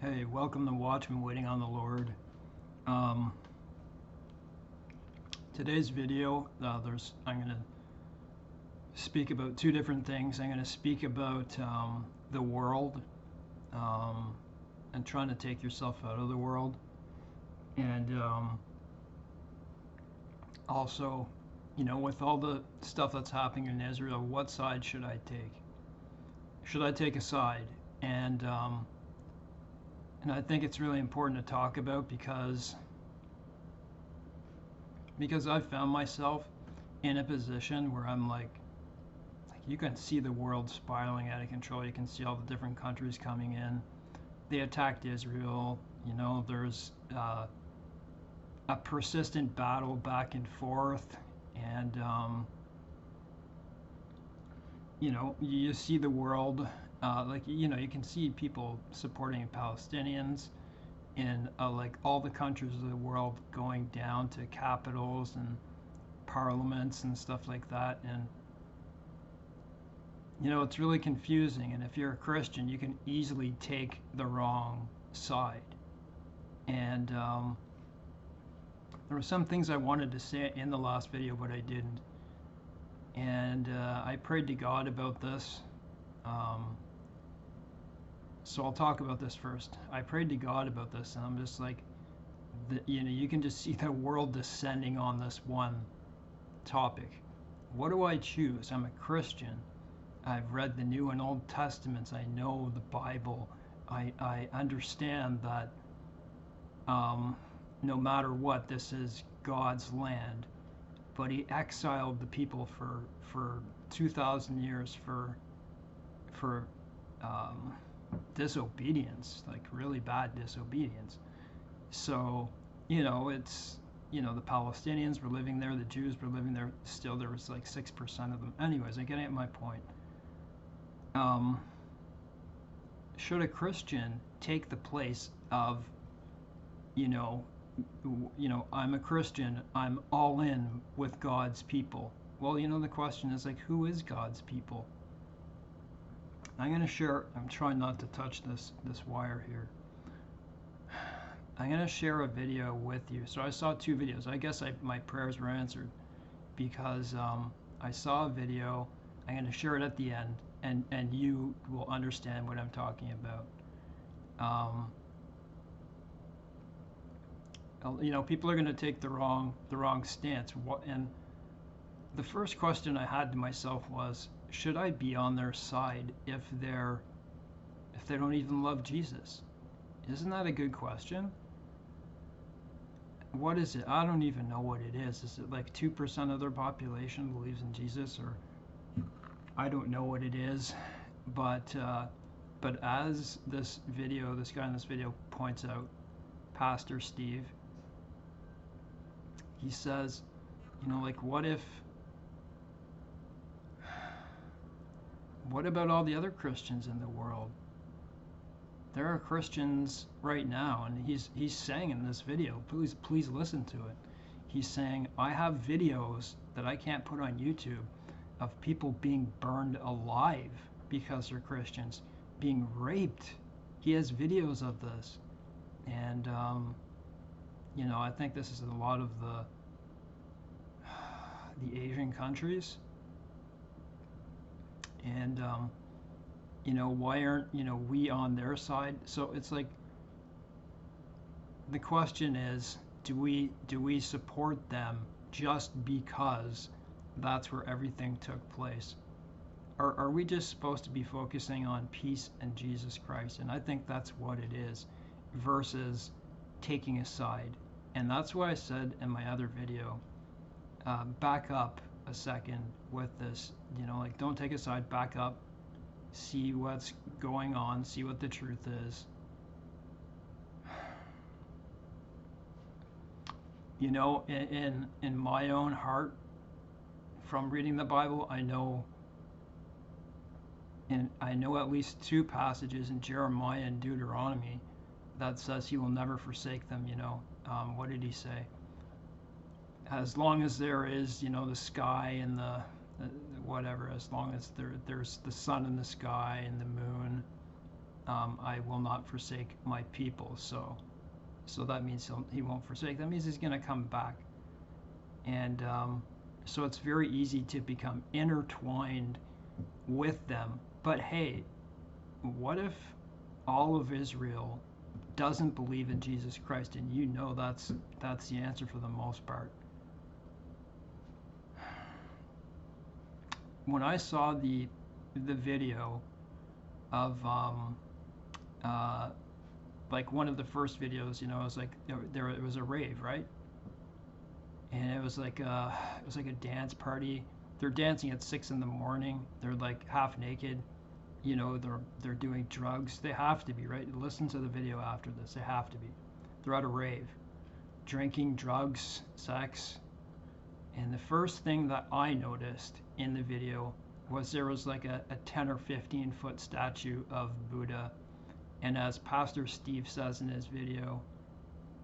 Hey, welcome to Watchmen Waiting on the Lord. Um, Today's video, I'm going to speak about two different things. I'm going to speak about the world um, and trying to take yourself out of the world, and also, with all the stuff that's happening in Israel, what side should I take? Should I take a side? And um, and I think it's really important to talk about because I've found myself in a position where I'm like you can see the world spiraling out of control. You can see all the different countries coming in. They attacked Israel. There's a persistent battle back and forth, and you see the world. You can see people supporting Palestinians in like all the countries of the world going down to capitals and parliaments and stuff like that. And it's really confusing. And if you're a Christian, you can easily take the wrong side. And there were some things I wanted to say in the last video, but I didn't. And I prayed to God about this. Um, so I'll talk about this first. I prayed to God about this, and I'm just like, you can just see the world descending on this one topic. What do I choose? I'm a Christian. I've read the New and Old Testaments. I know the Bible. I understand that no matter what, this is God's land. But He exiled the people for 2,000 years for disobedience, like really bad disobedience. So the Palestinians were living there, the Jews were living there. Still, there was like 6% of them. Anyways, I'm getting at my point. Um, should a Christian take the place of, you know, I'm a Christian, I'm all in with God's people? Well, the question is like, who is God's people? I'm going to share, I'm trying not to touch this wire here. I'm going to share a video with you. So I saw two videos. I guess my prayers were answered because I saw a video. I'm going to share it at the end, and you will understand what I'm talking about. People are going to take the wrong stance. And the first question I had to myself was, should I be on their side if they don't even love Jesus? Isn't that a good question? What is it? I don't even know what it is. Is it like 2% of their population believes in Jesus, or I don't know what it is. But as this guy in this video points out, Pastor Steve, he says, like, what about all the other Christians in the world? There are Christians right now, and he's saying in this video, please listen to it. He's saying, I have videos that I can't put on YouTube of people being burned alive because they're Christians, being raped. He has videos of this. And I think this is in a lot of the Asian countries. And why aren't we on their side? So it's like, the question is, do we support them just because that's where everything took place? Or are we just supposed to be focusing on peace and Jesus Christ? And I think that's what it is, versus taking a side. And that's why I said in my other video, back up a second with this. Like, don't take a side, back up, see what's going on, see what the truth is. In my own heart, from reading the Bible, I know at least two passages in Jeremiah and Deuteronomy that says He will never forsake them. What did He say? As long as there is, the sky and the whatever, as long as there's the sun in the sky and the moon, I will not forsake my people. So that means he won't forsake. That means he's going to come back. And so it's very easy to become intertwined with them. But hey, what if all of Israel doesn't believe in Jesus Christ, and you know that's the answer for the most part? When I saw the video of like one of the first videos, it was like it was a rave, right? And it was like a dance party. They're dancing at 6 in the morning. They're like half naked. They're doing drugs. They have to be, right? Listen to the video after this. They have to be. They're at a rave, drinking, drugs, sex. And the first thing that I noticed in the video was there was like a 10 or 15 foot statue of Buddha. And as Pastor Steve says in his video,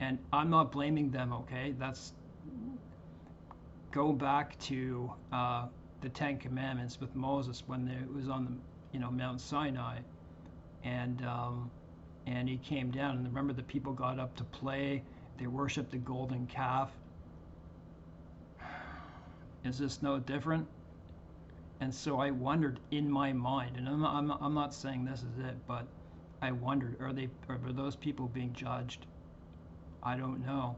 and I'm not blaming them, okay? Go back to the Ten Commandments with Moses when it was on the Mount Sinai, and he came down, and remember the people got up to play. They worshipped the golden calf. Is this no different? And so I wondered in my mind, and I'm not saying this is it, but I wondered, are those people being judged? I don't know.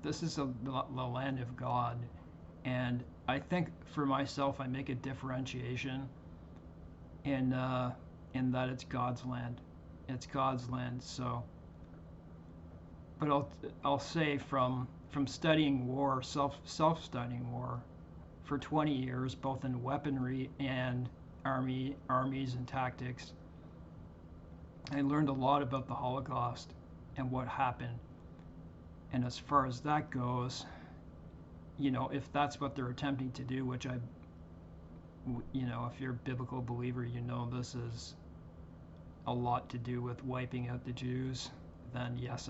This is the land of God, and I think for myself I make a differentiation in that it's God's land. It's God's land. So, but I'll say from studying war, self-studying war for 20 years, both in weaponry and armies and tactics, I learned a lot about the Holocaust and what happened. And as far as that goes, if that's what they're attempting to do, which if you're a biblical believer, this is a lot to do with wiping out the Jews, then yes,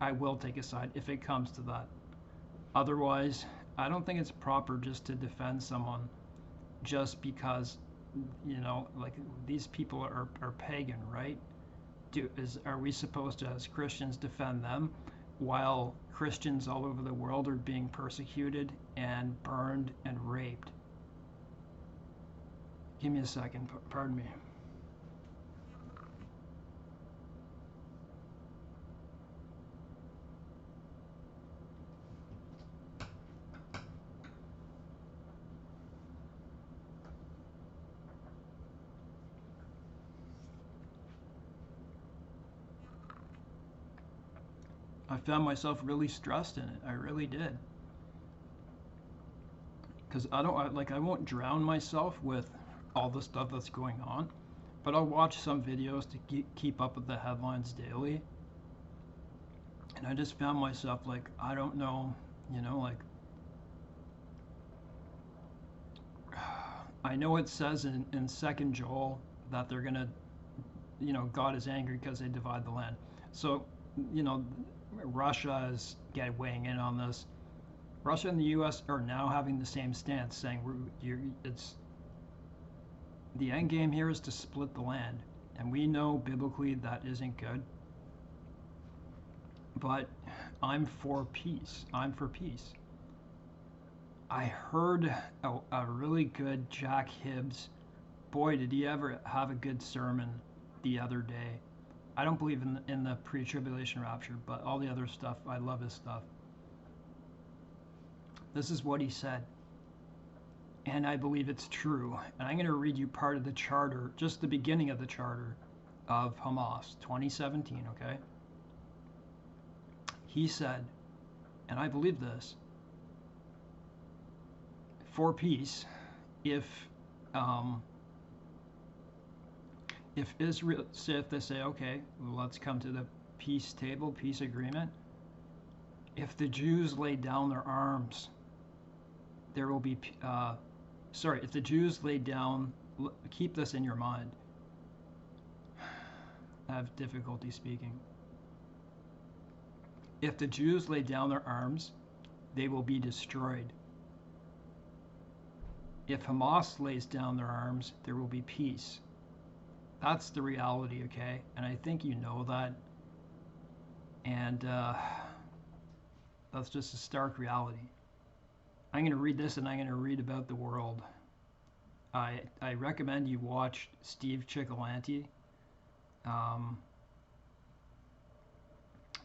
I will take a side if it comes to that. Otherwise, I don't think it's proper just to defend someone just because, like these people are pagan, right? Are we supposed to, as Christians, defend them while Christians all over the world are being persecuted and burned and raped? Give me a second, pardon me. I found myself really stressed in it. I really did. Because I won't drown myself with all the stuff that's going on, but I'll watch some videos to keep up with the headlines daily. And I just found myself like, I don't know, I know it says in 2nd Joel that they're going to, God is angry because they divide the land. So, Russia is weighing in on this. Russia and the U.S. are now having the same stance, saying it's the end game here is to split the land, and we know biblically that isn't good. But I'm for peace. I'm for peace. I heard a really good Jack Hibbs. Boy, did he ever have a good sermon the other day. I don't believe in the pre-tribulation rapture, but all the other stuff, I love his stuff. This is what he said, and I believe it's true. And I'm going to read you part of the charter, just the beginning of the charter of Hamas, 2017, okay? He said, and I believe this, for peace, if Israel, if they say, okay, well, let's come to the peace table, peace agreement, if the Jews lay down their arms, there will be, if the Jews lay down, keep this in your mind. I have difficulty speaking. If the Jews lay down their arms, they will be destroyed. If Hamas lays down their arms, there will be peace. That's the reality, okay? And I think you know that. And that's just a stark reality. I'm going to read this and I'm going to read about the world. I recommend you watch Steve Cioccolanti. Um,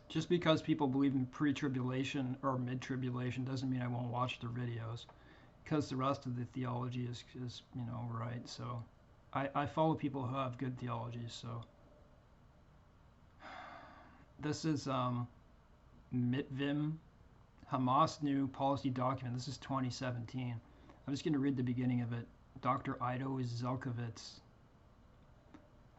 just because people believe in pre-tribulation or mid-tribulation doesn't mean I won't watch their videos. Because the rest of the theology is right. So I follow people who have good theology. So this is Mitvim, Hamas new policy document. This is 2017. I'm just going to read the beginning of it. Dr. Ido Zelkovitz.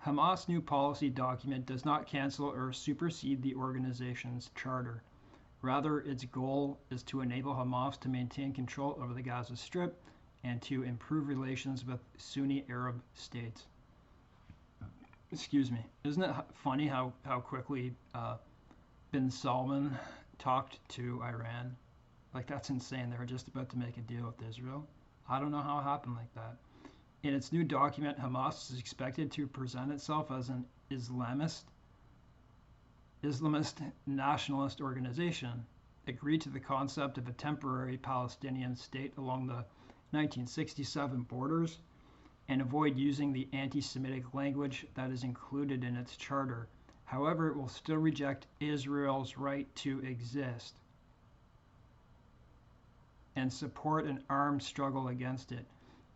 Hamas new policy document does not cancel or supersede the organization's charter. Rather, its goal is to enable Hamas to maintain control over the Gaza Strip and to improve relations with Sunni Arab states. Excuse me. Isn't it funny how quickly bin Salman talked to Iran? Like, that's insane. They were just about to make a deal with Israel. I don't know how it happened like that. In its new document, Hamas is expected to present itself as an Islamist nationalist organization, agreed to the concept of a temporary Palestinian state along the 1967 borders, and avoid using the anti-Semitic language that is included in its charter. However, it will still reject Israel's right to exist and support an armed struggle against it.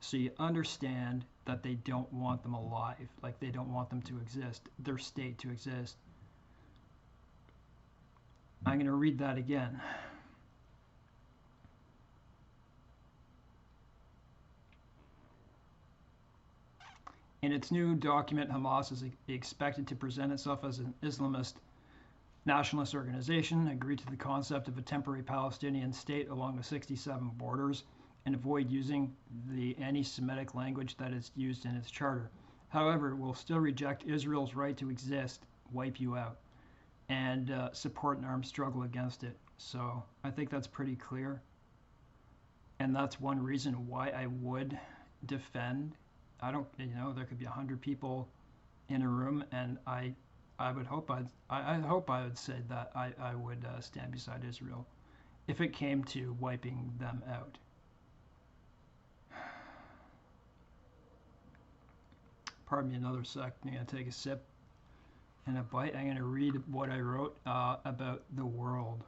So you understand that they don't want them alive, like they don't want them to exist, their state to exist. I'm going to read that again. In its new document, Hamas is expected to present itself as an Islamist nationalist organization, agree to the concept of a temporary Palestinian state along the 67 borders, and avoid using the anti-Semitic language that is used in its charter. However, it will still reject Israel's right to exist, wipe you out, and support an armed struggle against it. So I think that's pretty clear. And that's one reason why I would defend. I don't, there could be 100 people in a room, and I would hope I hope I would say that I would stand beside Israel if it came to wiping them out. Pardon me another sec. I'm going to take a sip and a bite. I'm going to read what I wrote about the world.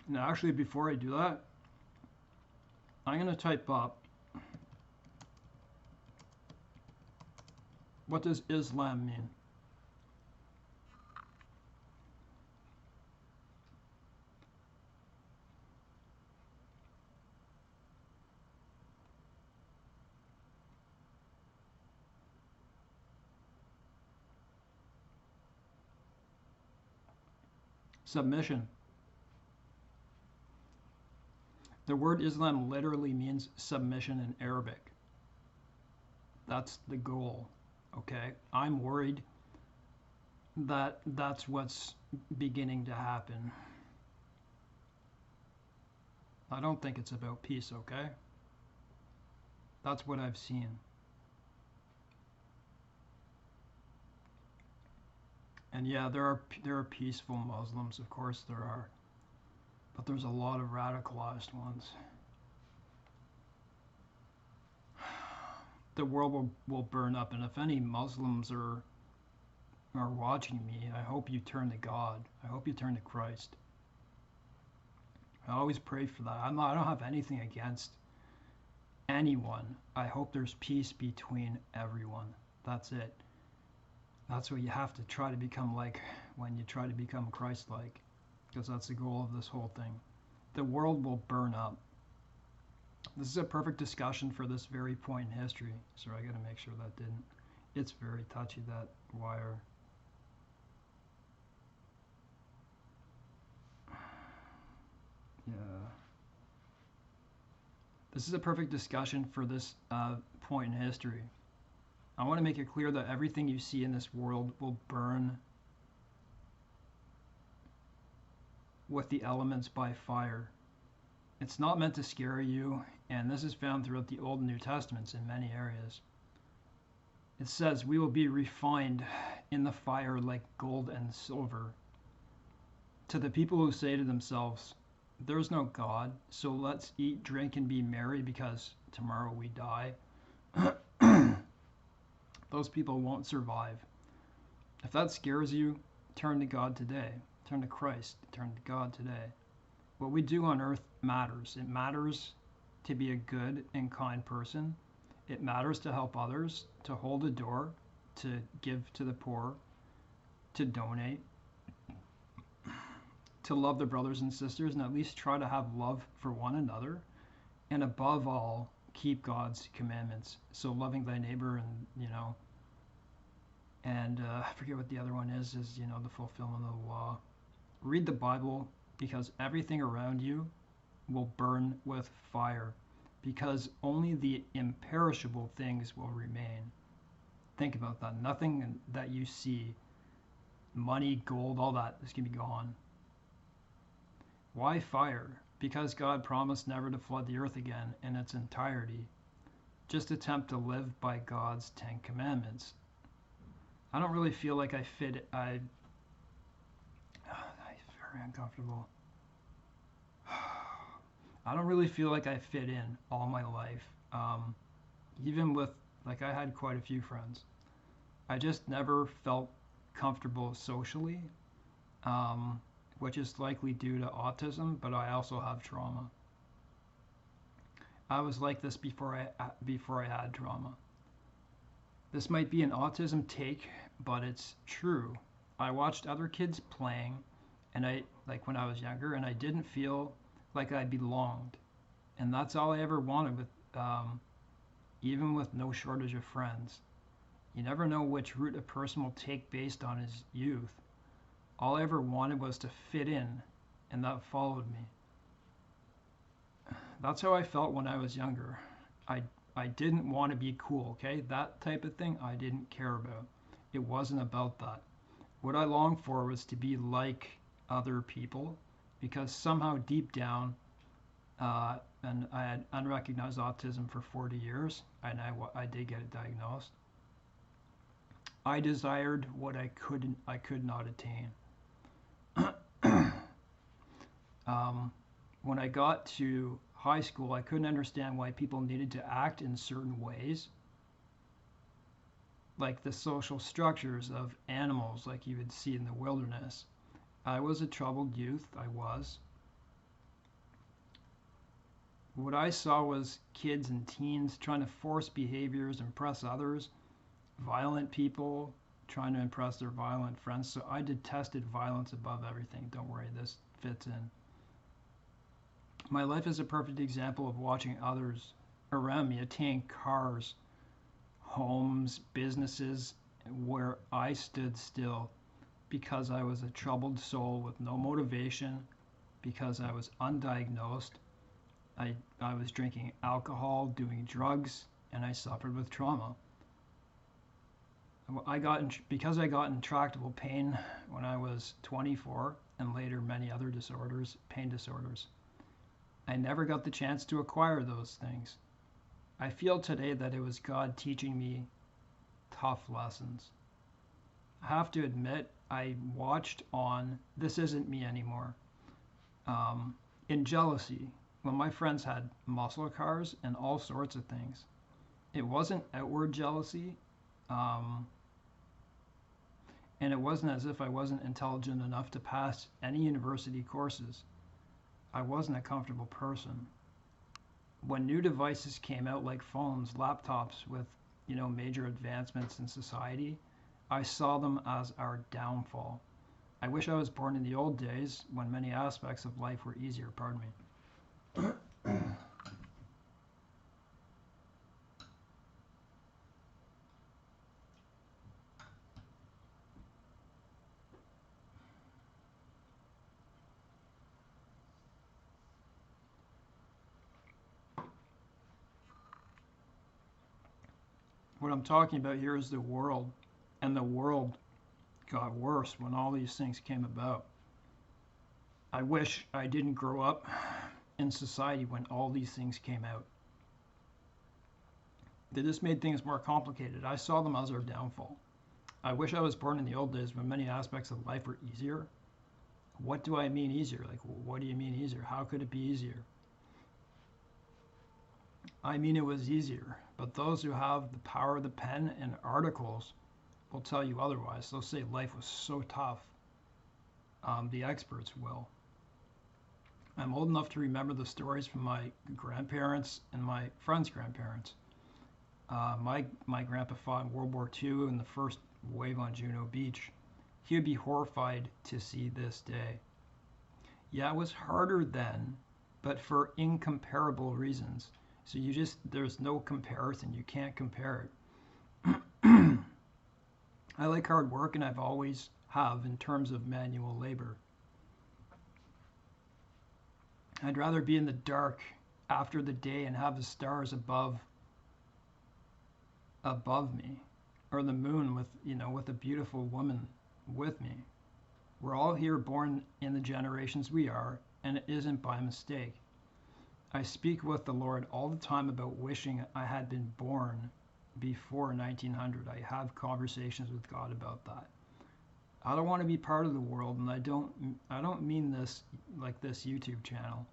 Now, actually, before I do that, I'm going to type up, what does Islam mean? Submission. The word Islam literally means submission in Arabic. That's the goal, okay? I'm worried that that's what's beginning to happen. I don't think it's about peace, okay? That's what I've seen. And yeah, there are peaceful Muslims, of course there are. But there's a lot of radicalized ones. The world will burn up, and if any Muslims are watching me, I hope you turn to God. I hope you turn to Christ. I always pray for that. I don't have anything against anyone. I hope there's peace between everyone. That's it. That's what you have to try to become like when you try to become Christ-like, because that's the goal of this whole thing. The world will burn up. This is a perfect discussion for this very point in history. So I got to make sure that didn't. It's very touchy, that wire. Yeah. This is a perfect discussion for this point in history. I want to make it clear that everything you see in this world will burn with the elements by fire. It's not meant to scare you, and this is found throughout the Old and New Testaments in many areas. It says, we will be refined in the fire like gold and silver. To the people who say to themselves, there's no God, so let's eat, drink, and be merry because tomorrow we die. Those people won't survive. If that scares you, turn to God today. Turn to Christ. Turn to God today. What we do on earth matters. It matters to be a good and kind person. It matters to help others, to hold a door, to give to the poor, to donate, to love their brothers and sisters, and at least try to have love for one another. And above all, keep God's commandments. So loving thy neighbor, and I forget what the other one is the fulfillment of the law. Read the Bible, because everything around you will burn with fire, because only the imperishable things will remain. Think about that. Nothing that you see, money, gold, all that, is going to be gone. Why fire? Because God promised never to flood the earth again in its entirety. Just attempt to live by God's 10 commandments. I don't really feel like I fit. I'm very uncomfortable. I don't really feel like I fit in all my life. Even with, I had quite a few friends. I just never felt comfortable socially, which is likely due to autism, but I also have trauma. I was like this before I had trauma. This might be an autism take, but it's true. I watched other kids playing, and when I was younger, and I didn't feel like I belonged. And that's all I ever wanted, even with no shortage of friends. You never know which route a person will take based on his youth. All I ever wanted was to fit in, and that followed me. That's how I felt when I was younger. I didn't want to be cool, okay? That type of thing I didn't care about. It wasn't about that. What I longed for was to be like other people, because somehow deep down, and I had unrecognized autism for 40 years, and I did get it diagnosed. I desired what I could not attain. When I got to high school, I couldn't understand why people needed to act in certain ways, like the social structures of animals, like you would see in the wilderness. I was a troubled youth. I was. What I saw was kids and teens trying to force behaviors, impress others, violent people trying to impress their violent friends. So I detested violence above everything. Don't worry, this fits in. My life is a perfect example of watching others around me attain cars, homes, businesses, where I stood still because I was a troubled soul with no motivation, because I was undiagnosed. I was drinking alcohol, doing drugs, and I suffered with trauma. Because I got intractable pain when I was 24, and later many other disorders, pain disorders. I never got the chance to acquire those things. I feel today that it was God teaching me tough lessons. I have to admit, I watched on This Isn't Me Anymore. In jealousy, when my friends had muscle cars and all sorts of things. It wasn't outward jealousy, and it wasn't as if I wasn't intelligent enough to pass any university courses. I wasn't a comfortable person. When new devices came out like phones, laptops with, major advancements in society, I saw them as our downfall. I wish I was born in the old days when many aspects of life were easier, pardon me. What I'm talking about here is the world, and the world got worse when all these things came about. I wish I didn't grow up in society when all these things came out. They just made things more complicated. I saw them as our downfall. I wish I was born in the old days when many aspects of life were easier. What do I mean easier? Like, what do you mean easier? How could it be easier? I mean it was easier, but those who have the power of the pen and articles will tell you otherwise. They'll say life was so tough. The experts will. I'm old enough to remember the stories from my grandparents and my friends' grandparents. My grandpa fought in World War II in the first wave on Juno Beach. He would be horrified to see this day. Yeah, it was harder then, but for incomparable reasons. So there's no comparison. You can't compare it. I like hard work, and I've always have in terms of manual labor. I'd rather be in the dark after the day and have the stars above me, or the moon with a beautiful woman with me. We're all here born in the generations we are, and it isn't by mistake. I speak with the Lord all the time about wishing I had been born before 1900. I have conversations with God about that. I don't want to be part of the world, and I don't mean this like this YouTube channel,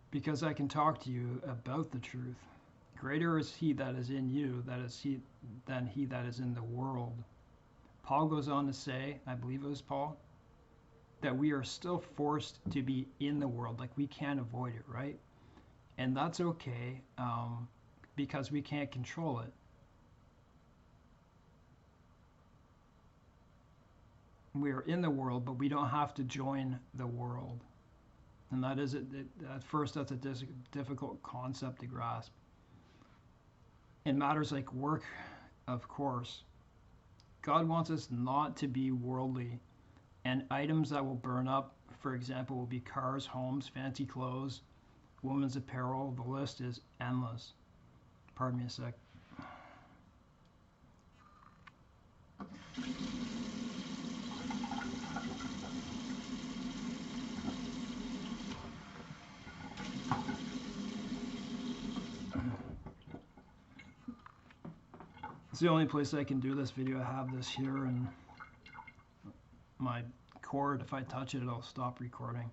because I can talk to you about the truth. Greater is he that is in you than he that is in the world. Paul goes on to say, I believe it was Paul, that we are still forced to be in the world. Like, we can't avoid it, right? And that's okay, because we can't control it. We are in the world, but we don't have to join the world. And that is, at first, that's a difficult concept to grasp. In matters like work, of course, God wants us not to be worldly, and items that will burn up, for example, will be cars, homes, fancy clothes, women's apparel. The list is endless. Pardon me a sec. It's the only place I can do this video. I have this here, and my cord, if I touch it, it'll stop recording.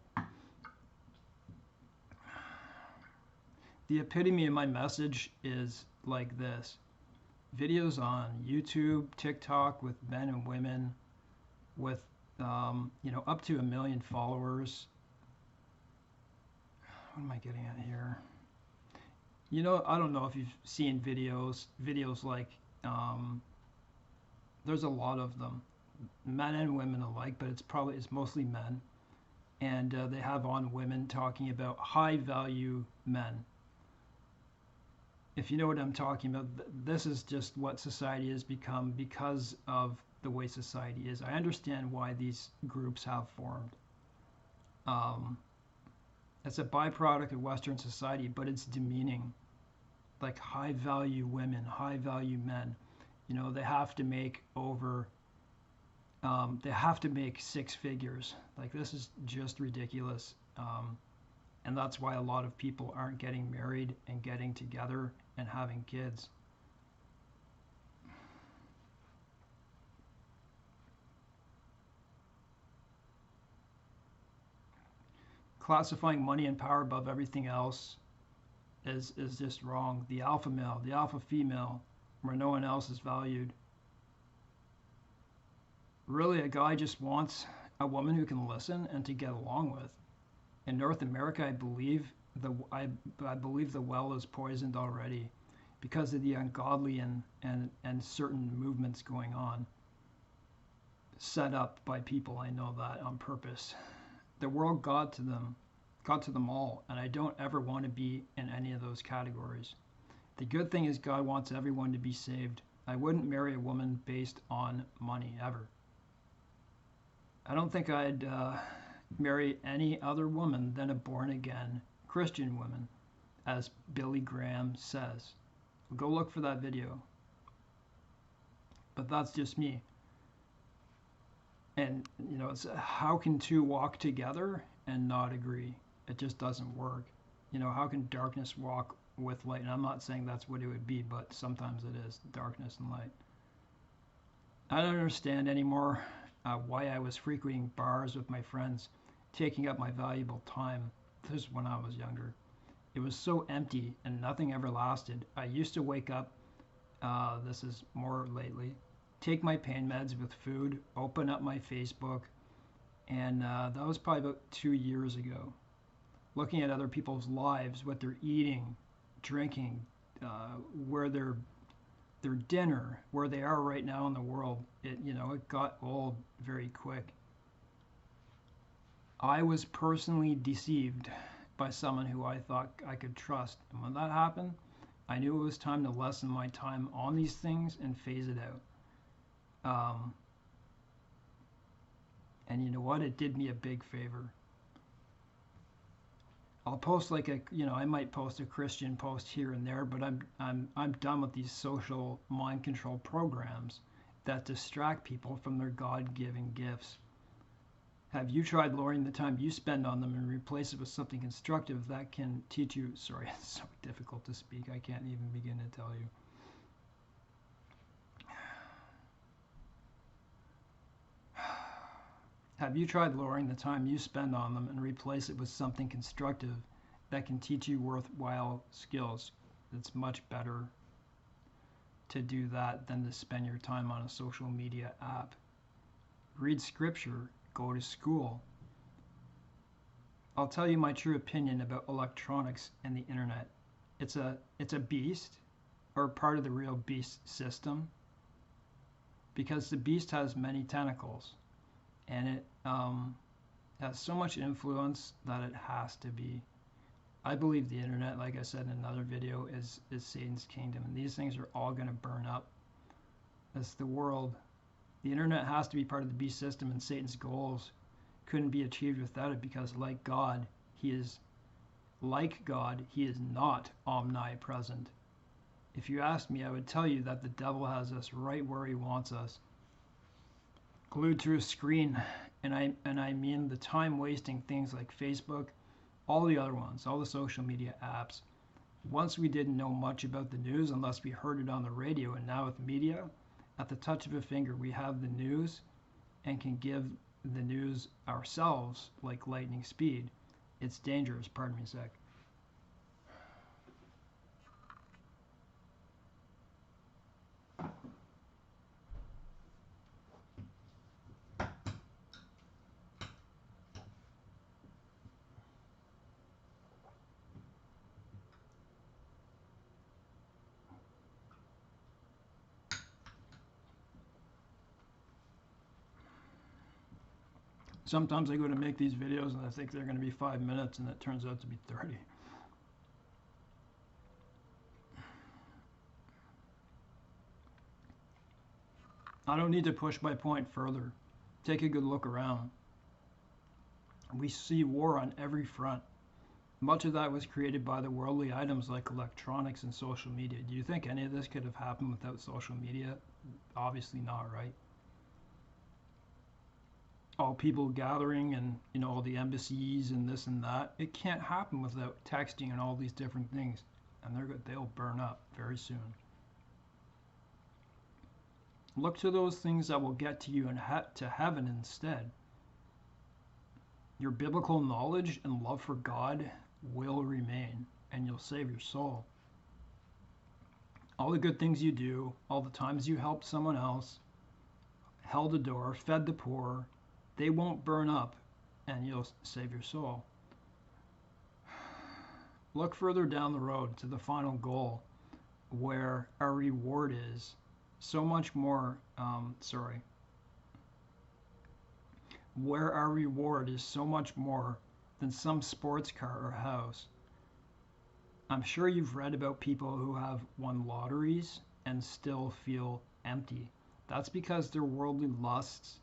The epitome of my message is like this. Videos on YouTube, TikTok with men and women with, up to 1 million followers. What am I getting at here? I don't know if you've seen videos like, there's a lot of them, men and women alike, but it's mostly men, and they have on women talking about high value men. If you know what I'm talking about, this is just what society has become because of the way society is. I understand why these groups have formed. It's a byproduct of Western society, but it's demeaning. Like, high value women, high value men, they have to make they have to make 6 figures. Like, this is just ridiculous. And that's why a lot of people aren't getting married and getting together and having kids. Classifying money and power above everything else is just wrong. The alpha male, the alpha female, where no one else is valued. Really, a guy just wants a woman who can listen and to get along with. In North America, I believe the well is poisoned already because of the ungodly and certain movements going on, set up by people, I know that, on purpose. The world got to them all, and I don't ever want to be in any of those categories. The good thing is God wants everyone to be saved. I wouldn't marry a woman based on money, ever. I don't think I'd marry any other woman than a born-again Christian woman, as Billy Graham says. Go look for that video. but that's just me. And it's how can two walk together and not agree? It just doesn't work. How can darkness walk with light? And I'm not saying that's what it would be, but sometimes it is darkness and light. I don't understand anymore why I was frequenting bars with my friends, taking up my valuable time. This is when I was younger. It was so empty and nothing ever lasted. I used to wake up, this is more lately, take my pain meds with food, open up my Facebook, and that was probably about 2 years ago. Looking at other people's lives, what they're eating, drinking, where their dinner, where they are right now in the world, it got old very quick. I was personally deceived by someone who I thought I could trust, and when that happened, I knew it was time to lessen my time on these things and phase it out. And you know what? It did me a big favor. I'll post I might post a Christian post here and there, but I'm done with these social mind control programs that distract people from their God-given gifts. Have you tried lowering the time you spend on them and replace it with something constructive that can teach you? Sorry, it's so difficult to speak. I can't even begin to tell you. Have you tried lowering the time you spend on them and replace it with something constructive that can teach you worthwhile skills? It's much better to do that than to spend your time on a social media app. Read scripture, go to school. I'll tell you my true opinion about electronics and the internet. It's a beast, or part of the real beast system, because the beast has many tentacles, and it has so much influence that it has to be. I believe the internet, like I said in another video, is Satan's kingdom, and these things are all going to burn up. That's the world. The internet has to be part of the beast system, and Satan's goals couldn't be achieved without it, because like God, he is not omnipresent. If you asked me, I would tell you that the devil has us right where he wants us, glued to a screen, and I mean the time-wasting things like Facebook, all the other ones, all the social media apps. Once we didn't know much about the news unless we heard it on the radio, and now with media, at the touch of a finger, we have the news and can give the news ourselves like lightning speed. It's dangerous. Pardon me a sec. Sometimes I go to make these videos and I think they're going to be 5 minutes, and it turns out to be 30. I don't need to push my point further. Take a good look around. We see war on every front. Much of that was created by the worldly items like electronics and social media. Do you think any of this could have happened without social media? Obviously not, right? All people gathering, and all the embassies and this and that. It can't happen without texting and all these different things, and they'll burn up very soon. Look to those things that will get to you and to heaven instead. Your biblical knowledge and love for God will remain, and you'll save your soul. All the good things you do, all the times you helped someone else, held a door, fed the poor, they won't burn up, and you'll save your soul. Look further down the road to the final goal, where our reward is so much more, where our reward is so much more than some sports car or house. I'm sure you've read about people who have won lotteries and still feel empty. That's because their worldly lusts,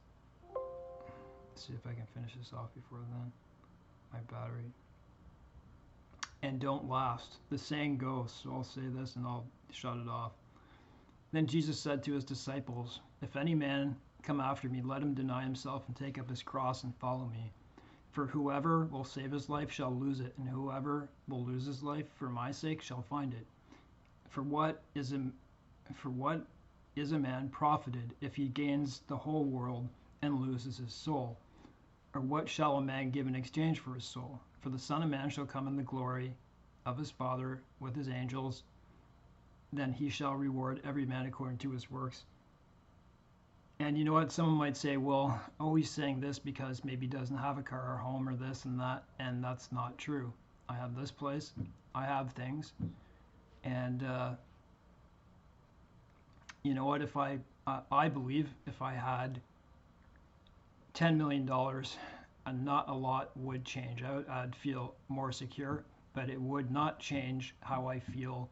let's see if I can finish this off before then, my battery, and don't last. The saying goes, so I'll say this and I'll shut it off. Then Jesus said to his disciples, "If any man come after me, let him deny himself and take up his cross and follow me. For whoever will save his life shall lose it, and whoever will lose his life for my sake shall find it. For what is a man profited if he gains the whole world and loses his soul? Or what shall a man give in exchange for his soul? For the Son of Man shall come in the glory of his Father with his angels. Then he shall reward every man according to his works." And you know what? Someone might say, well, oh, he's saying this because maybe he doesn't have a car or home or this and that. And that's not true. I have this place. I have things. And you know what? If I believe if I had $10 million, and not a lot would change. I'd feel more secure, but it would not change how I feel.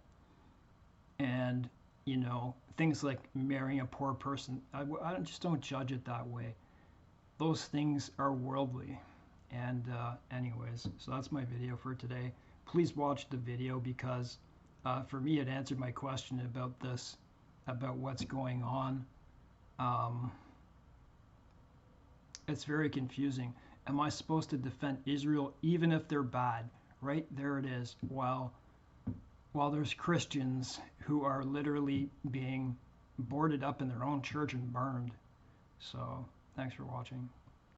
And, you know, things like marrying a poor person, I just don't judge it that way. Those things are worldly. And anyways, so that's my video for today. Please watch the video because for me it answered my question about this, about what's going on. It's very confusing. Am I supposed to defend Israel even if they're bad? Right there it is. While there's Christians who are literally being boarded up in their own church and burned. So thanks for watching.